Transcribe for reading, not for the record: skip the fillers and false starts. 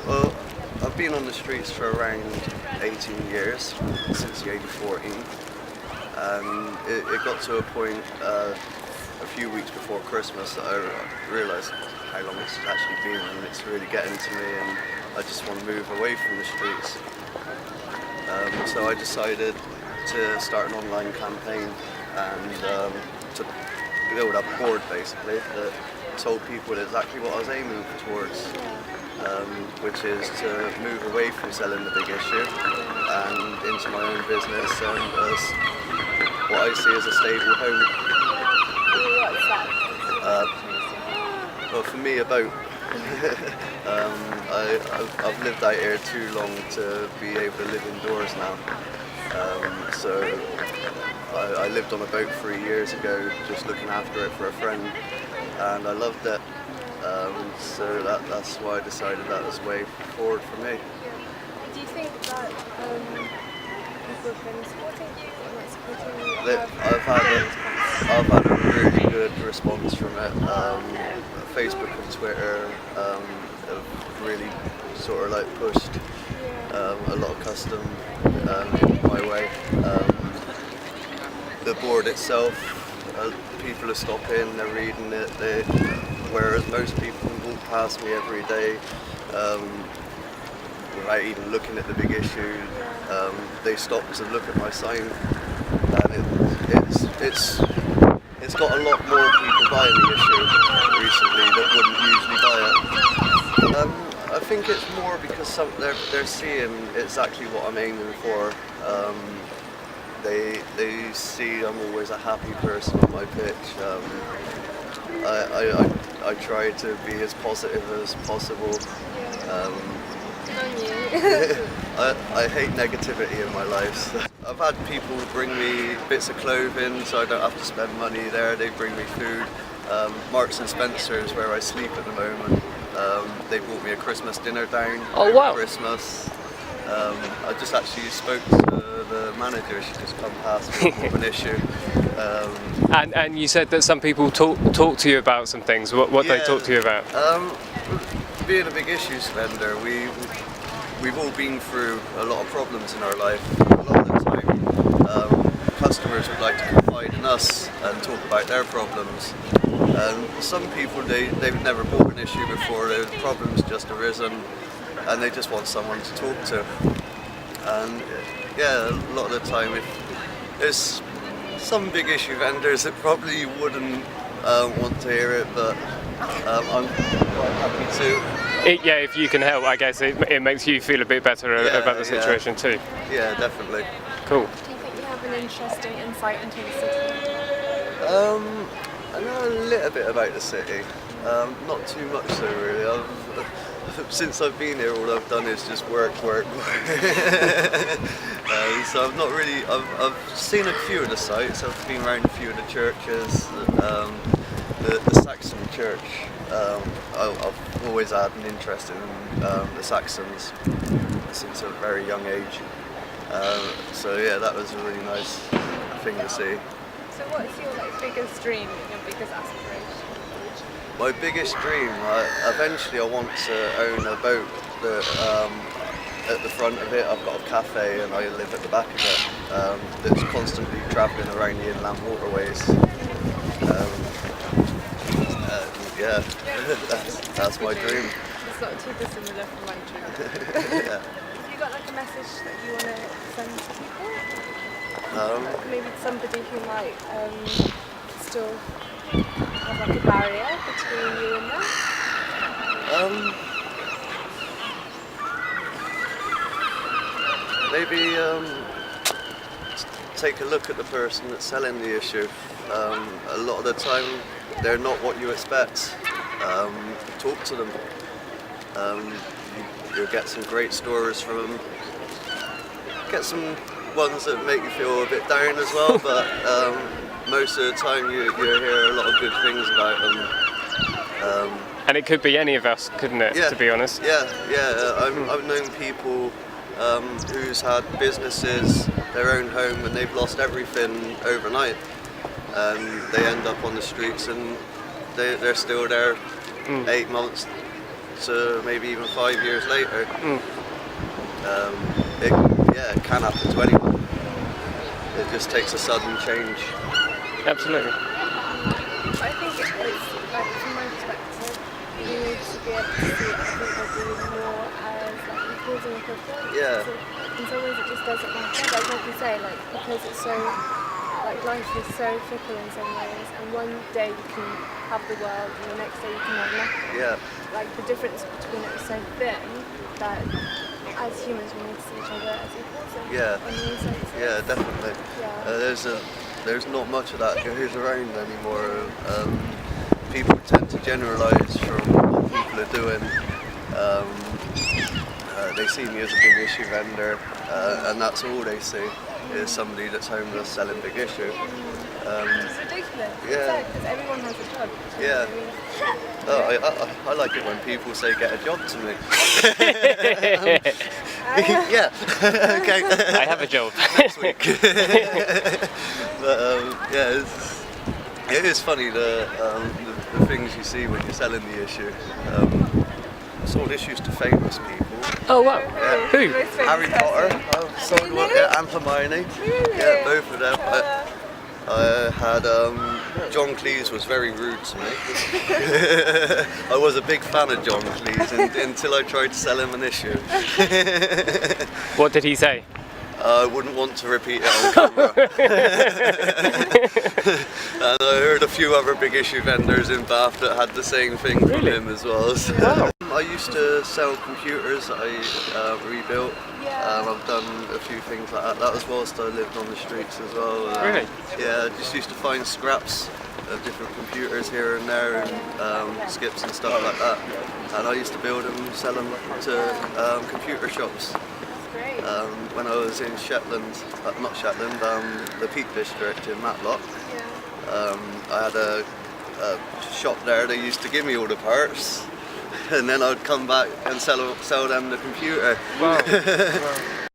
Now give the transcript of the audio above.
Well, I've been on the streets for around 18 years, since the age of 14. It got to a point a few weeks before Christmas that I realised how long this has actually been, and it's really getting to me, and I just want to move away from the streets. So I decided to start an online campaign and to build up a board basically that told people exactly what I was aiming towards, which is to move away from selling the big issue and into my own business and as what I see as a stable home. What's that? Well, for me, a boat. I've lived out here too long to be able to live indoors now. So I lived on a boat 3 years ago, just looking after it for a friend, and I loved it. So that's why I decided that was the way forward for me. Do you think that people have been supporting you or not supporting you? I've had a really good response from it. Facebook and Twitter have really sort of like pushed a lot of custom my way. The board itself, people are stopping, they're reading it, whereas most people walk past me every day without even looking at the big issue. They stop to look at my sign, and it's got a lot more people buying the issue recently that wouldn't usually buy it. I think it's more because they're seeing exactly what I'm aiming for. They see I'm always a happy person on my pitch. I try to be as positive as possible. I hate negativity in my life. So I've had people bring me bits of clothing so I don't have to spend money there. They bring me food. Marks and Spencer's, where I sleep at the moment, they brought me a Christmas dinner down over Christmas. I just actually spoke to the manager. She just come past me with an issue. And you said that some people talk to you about some things. What they talk to you about? Being a big issues vendor, we've all been through a lot of problems in our life. A lot of the time, customers would like to confide in us and talk about their problems. Some people, they've never bought an issue before, the problem's just arisen, and they just want someone to talk to. And yeah, a lot of the time, if there's some big issue vendors that probably wouldn't want to hear it, but I'm quite happy to. If you can help, I guess it makes you feel a bit better about the situation too. Yeah, definitely. Cool. Do you think you have an interesting insight into the city? I know a little bit about the city, not too much so really. Since I've been here, all I've done is just work. So I've not really, I've seen a few of the sites, I've been around a few of the churches, the Saxon church. I've always had an interest in the Saxons since a very young age. So yeah, that was a really nice thing to see. So what's your biggest dream, your biggest aspiration? My biggest dream, eventually I want to own a boat that at the front of it I've got a cafe and I live at the back of it, that's constantly travelling around the inland waterways. Yeah, that's my dream. It's not too dissimilar from my dream. Yeah. Have you got a message that you want to send to people? Maybe somebody who might still have a barrier between you and them? Maybe take a look at the person that's selling the issue. A lot of the time they're not what you expect. Talk to them. You'll get some great stories from them. Get some ones that make you feel a bit down as well, but most of the time you hear a lot of good things about them. And it could be any of us, couldn't it, to be honest? Yeah. I've known people who's had businesses, their own home, and they've lost everything overnight. And they end up on the streets and they're still there 8 months, to maybe even 5 years later. It can happen to anyone. It just takes a sudden change. Absolutely. I think it's like from my perspective, you need to be able to see everybody more as like equals and equivalent. Yeah. So in some ways it just doesn't matter. Like you say, like because it's so like life is so fickle in some ways, and one day you can have the world, and the next day you can have nothing. Yeah. Like the difference between it is so thin that as humans we need to see each other as equals. Yeah. In many senses. Yeah, definitely. Yeah. There's not much of that goes around anymore. People tend to generalise from what people are doing. They see me as a big issue vendor, and that's all they see is somebody that's homeless selling big issue. It's ridiculous. Yeah. Because everyone has a job. Yeah. I like it when people say get a job to me. Yeah. Okay. I have a job. Next week. But yeah, it is funny the things you see when you're selling the issue. Sold issues to famous people. Oh wow. Yeah. Who? Harry Potter. I sold one. Yeah, and Hermione. Really? Yeah, both of them. I had John Cleese was very rude to me. I was a big fan of John Cleese until I tried to sell him an issue. What did he say? I wouldn't want to repeat it on camera. And I heard a few other big issue vendors in Bath that had the same thing from Really? him as well. So. Wow. I used to sell computers that I rebuilt. I've done a few things like that. That was whilst I lived on the streets as well. Really? Yeah, I just used to find scraps of different computers here and there and skips and stuff like that. And I used to build them, sell them to computer shops. Great. When I was in Shetland, not Shetland, the Peak District in Matlock, I had a shop there. They used to give me all the parts, and then I'd come back and sell them the computer. Wow.